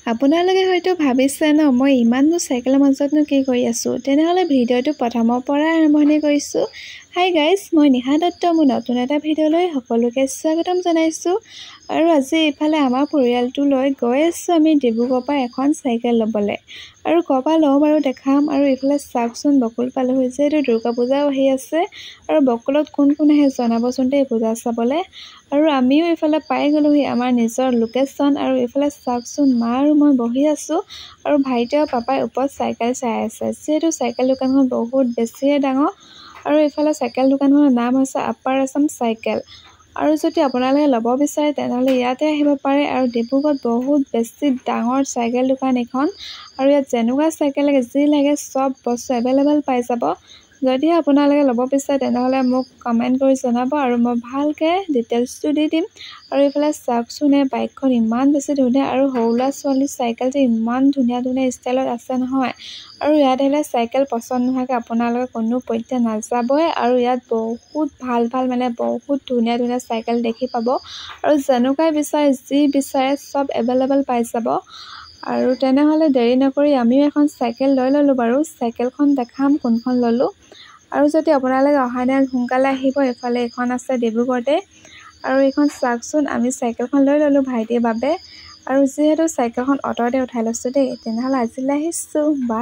আপোনালোকে হয়তো ভাবিছে ন মই ইমাননো চাইকেলৰ মাজতনো কি কৰি আছোঁ। তেনেহ'লে ভিডিঅ'টো প্ৰথমৰ পৰাই আৰম্ভণি কৰিছোঁ। হাই গাইজ, মই নিহা দত্ত। মোৰ নতুন এটা ভিডিঅ'লৈ সকলোকে স্বাগতম জনাইছোঁ। আৰু আজি এইফালে আমাৰ পৰিয়ালটো লৈ গৈ আছোঁ আমি ডিব্ৰুগড়ৰ পৰা এখন চাইকেল ল'বলৈ। আৰু ক'ৰ পৰা লওঁ বাৰু দেখাম। আৰু এইফালে চাওকচোন, বকুল পালোহি। যিহেতু দুৰ্গা পূজাও আহি আছে আৰু বকুলত কোন কোন আহে জনাবচোন দেই পূজা চাবলৈ। আৰু আমিও এইফালে পাই গ'লোহি আমাৰ নিজৰ লোকেশ্যন। আৰু এইফালে চাওকচোন, মা আৰু মই বহি আছোঁ আৰু ভাইটি আৰু পাপাই ওপৰত চাইকেল চাই আছে। যিহেতু চাইকেল দোকানখন বহুত বেছিয়ে ডাঙৰ। আৰু এইফালে চাইকেল দোকানখনৰ নাম হৈছে আপাৰ আছাম চাইকেল। আৰু যদি আপোনালোকে ল'ব বিচাৰে তেনেহ'লে ইয়াতে আহিব পাৰে। আৰু ডিব্ৰুগড়ত বহুত বেছি ডাঙৰ চাইকেল দোকান এইখন। আৰু ইয়াত যেনেকুৱা চাইকেল লাগে, যি লাগে চব বস্তু এভেইলেবল পাই যাব। যদি আপোনালোকে ল'ব বিচাৰে তেনেহ'লে মোক কমেণ্ট কৰি জনাব আৰু মই ভালকৈ ডিটেইলছটো দি দিম। আৰু এইফালে চাওকচোন, এই বাইকখন ইমান বেছি ধুনীয়া আৰু সৰু ল'ৰা ছোৱালীৰ চাইকেল যে ইমান ধুনীয়া ধুনীয়া ষ্টাইলত আছে নহয়। আৰু ইয়াত আহিলে চাইকেল পচন্দ নোহোৱাকৈ আপোনালোকে কোনো পধ্যে নাযাবই। আৰু ইয়াত বহুত ভাল বহুত ধুনীয়া ধুনীয়া চাইকেল দেখি পাব। আৰু যেনেকুৱাই বিচাৰে, যি বিচাৰে চব এভেইলেবল পাই যাব। আৰু তেনেহ'লে দেৰি নকৰি আমিও এখন চাইকেল লৈ ল'লোঁ বাৰু। চাইকেলখন দেখাম কোনখন ল'লোঁ। আৰু যদি আপোনালোকে অহা দিনত সোনকালে আহিব, এইফালে এইখন আছে ডিব্ৰুগড়তে। আৰু এইখন চাওকচোন, আমি চাইকেলখন লৈ ল'লোঁ ভাইটিৰ বাবে। আৰু যিহেতু চাইকেলখন অ'টতে উঠাই লৈছোঁ দেই, তেনেহ'লে আজিলৈ আহিছোঁ বা।